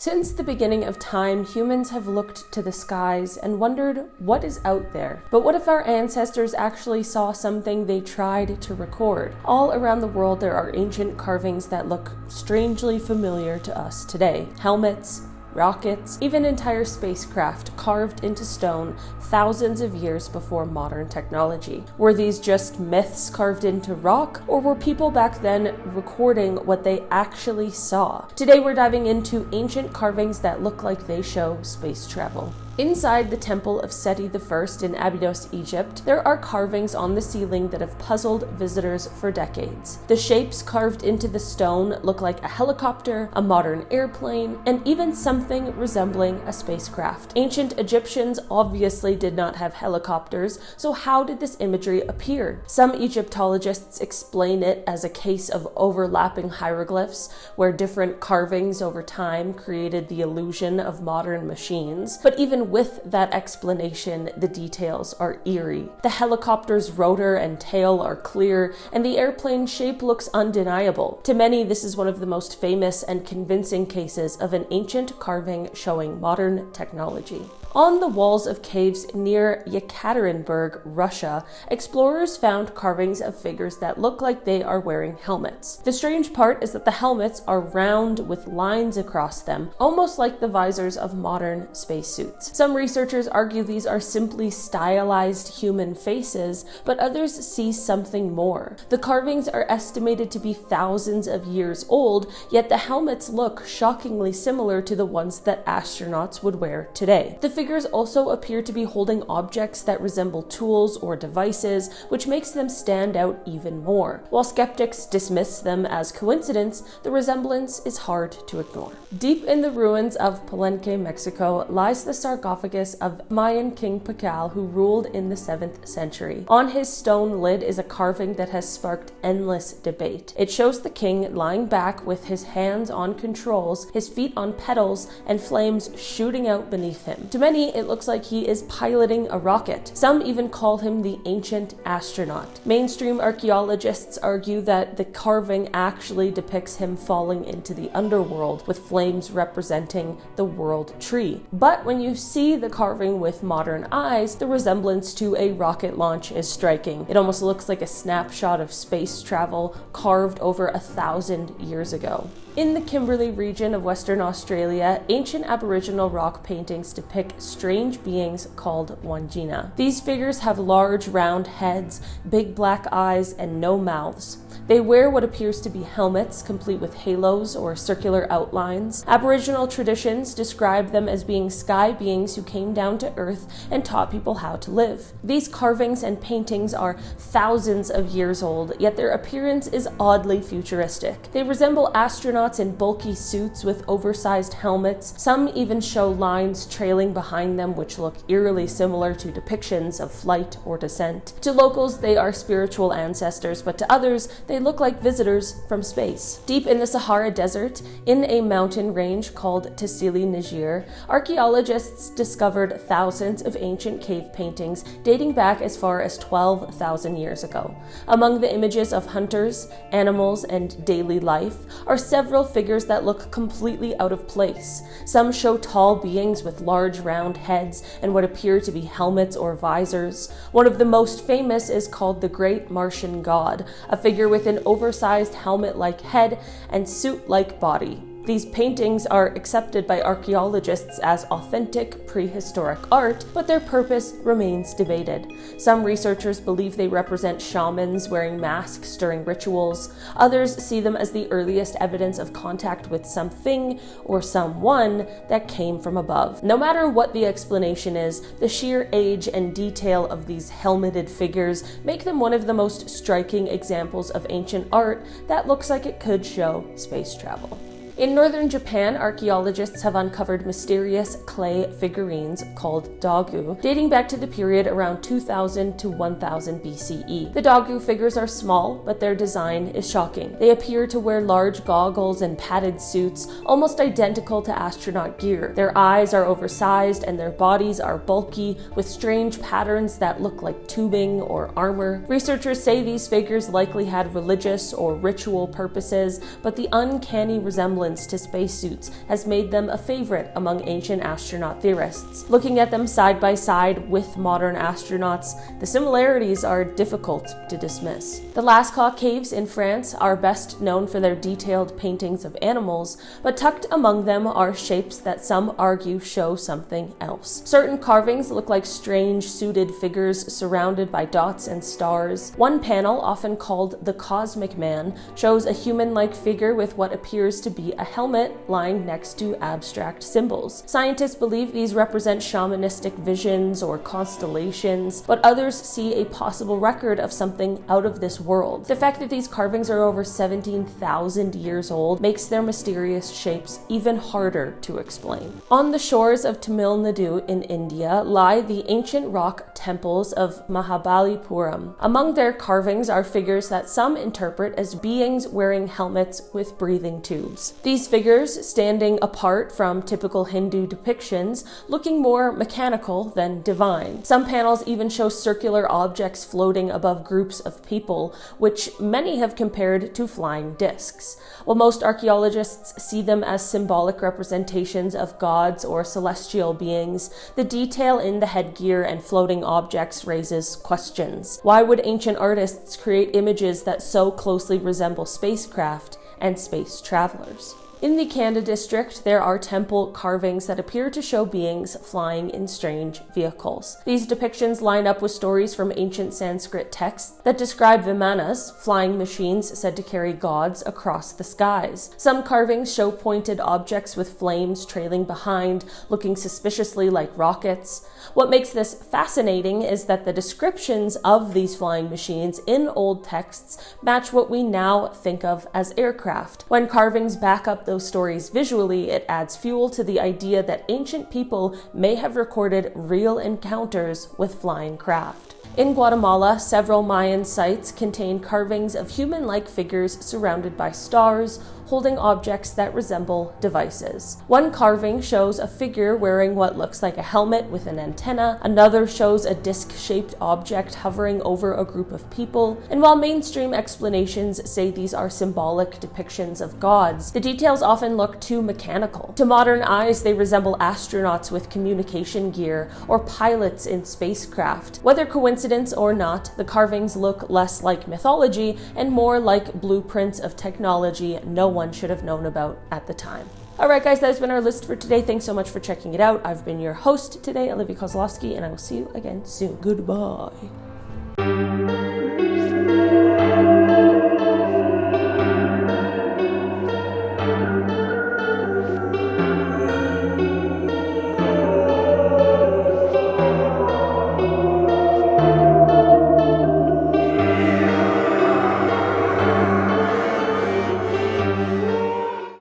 Since the beginning of time, humans have looked to the skies and wondered what is out there. But what if our ancestors actually saw something they tried to record? All around the world there are ancient carvings that look strangely familiar to us today. Helmets, rockets, even entire spacecraft carved into stone thousands of years before modern technology. Were these just myths carved into rock, or were people back then recording what they actually saw? Today we're diving into ancient carvings that look like they show space travel. Inside the temple of Seti I in Abydos, Egypt, there are carvings on the ceiling that have puzzled visitors for decades. The shapes carved into the stone look like a helicopter, a modern airplane, and even something resembling a spacecraft. Ancient Egyptians obviously did not have helicopters, so how did this imagery appear? Some Egyptologists explain it as a case of overlapping hieroglyphs, where different carvings over time created the illusion of modern machines. But even with that explanation, the details are eerie. The helicopter's rotor and tail are clear, and the airplane shape looks undeniable. To many, this is one of the most famous and convincing cases of an ancient carving showing modern technology. On the walls of caves near Yekaterinburg, Russia, explorers found carvings of figures that look like they are wearing helmets. The strange part is that the helmets are round with lines across them, almost like the visors of modern spacesuits. Some researchers argue these are simply stylized human faces, but others see something more. The carvings are estimated to be thousands of years old, yet the helmets look shockingly similar to the ones that astronauts would wear today. The figures also appear to be holding objects that resemble tools or devices, which makes them stand out even more. While skeptics dismiss them as coincidence, the resemblance is hard to ignore. Deep in the ruins of Palenque, Mexico, lies the sarcophagus of Mayan King Pakal, who ruled in the 7th century. On his stone lid is a carving that has sparked endless debate. It shows the king lying back with his hands on controls, his feet on pedals, and flames shooting out beneath him. To many, it looks like he is piloting a rocket. Some even call him the ancient astronaut. Mainstream archaeologists argue that the carving actually depicts him falling into the underworld, with flames representing the world tree. But when you see the carving with modern eyes, the resemblance to a rocket launch is striking. It almost looks like a snapshot of space travel carved over 1,000 years ago. In the Kimberley region of Western Australia, ancient Aboriginal rock paintings depict strange beings called Wandjina. These figures have large round heads, big black eyes, and no mouths. They wear what appears to be helmets, complete with halos or circular outlines. Aboriginal traditions describe them as being sky beings who came down to earth and taught people how to live. These carvings and paintings are thousands of years old, yet their appearance is oddly futuristic. They resemble astronauts in bulky suits with oversized helmets. Some even show lines trailing behind them which look eerily similar to depictions of flight or descent. To locals, they are spiritual ancestors, but to others, they look like visitors from space. Deep in the Sahara Desert, in a mountain range called Tassili, Niger, archaeologists discovered thousands of ancient cave paintings dating back as far as 12,000 years ago. Among the images of hunters, animals, and daily life are several figures that look completely out of place. Some show tall beings with large round heads and what appear to be helmets or visors. One of the most famous is called the Great Martian God, a figure with an oversized helmet-like head and suit-like body. These paintings are accepted by archaeologists as authentic prehistoric art, but their purpose remains debated. Some researchers believe they represent shamans wearing masks during rituals. Others see them as the earliest evidence of contact with something or someone that came from above. No matter what the explanation is, the sheer age and detail of these helmeted figures make them one of the most striking examples of ancient art that looks like it could show space travel. In northern Japan, archaeologists have uncovered mysterious clay figurines called Dogu, dating back to the period around 2000 to 1000 BCE. The Dogu figures are small, but their design is shocking. They appear to wear large goggles and padded suits, almost identical to astronaut gear. Their eyes are oversized and their bodies are bulky, with strange patterns that look like tubing or armor. Researchers say these figures likely had religious or ritual purposes, but the uncanny resemblance resemblance to spacesuits has made them a favorite among ancient astronaut theorists. Looking at them side by side with modern astronauts, the similarities are difficult to dismiss. The Lascaux caves in France are best known for their detailed paintings of animals, but tucked among them are shapes that some argue show something else. Certain carvings look like strange suited figures surrounded by dots and stars. One panel, often called the Cosmic Man, shows a human-like figure with what appears to be a helmet lying next to abstract symbols. Scientists believe these represent shamanistic visions or constellations, but others see a possible record of something out of this world. The fact that these carvings are over 17,000 years old makes their mysterious shapes even harder to explain. On the shores of Tamil Nadu in India lie the ancient rock temples of Mahabalipuram. Among their carvings are figures that some interpret as beings wearing helmets with breathing tubes. These figures, standing apart from typical Hindu depictions, looking more mechanical than divine. Some panels even show circular objects floating above groups of people, which many have compared to flying discs. While most archaeologists see them as symbolic representations of gods or celestial beings, the detail in the headgear and floating objects raises questions. Why would ancient artists create images that so closely resemble spacecraft and space travelers? In the Kanda district, there are temple carvings that appear to show beings flying in strange vehicles. These depictions line up with stories from ancient Sanskrit texts that describe vimanas, flying machines said to carry gods across the skies. Some carvings show pointed objects with flames trailing behind, looking suspiciously like rockets. What makes this fascinating is that the descriptions of these flying machines in old texts match what we now think of as aircraft. When carvings back up those stories visually, it adds fuel to the idea that ancient people may have recorded real encounters with flying craft. In Guatemala, several Mayan sites contain carvings of human-like figures surrounded by stars, holding objects that resemble devices. One carving shows a figure wearing what looks like a helmet with an antenna, another shows a disc-shaped object hovering over a group of people, and while mainstream explanations say these are symbolic depictions of gods, the details often look too mechanical. To modern eyes, they resemble astronauts with communication gear or pilots in spacecraft. Whether coincidence or not, the carvings look less like mythology and more like blueprints of technology no one should have known about at the time. Alright guys, that has been our list for today. Thanks so much for checking it out. I've been your host today, Olivia Kozlowski, and I will see you again soon. Goodbye.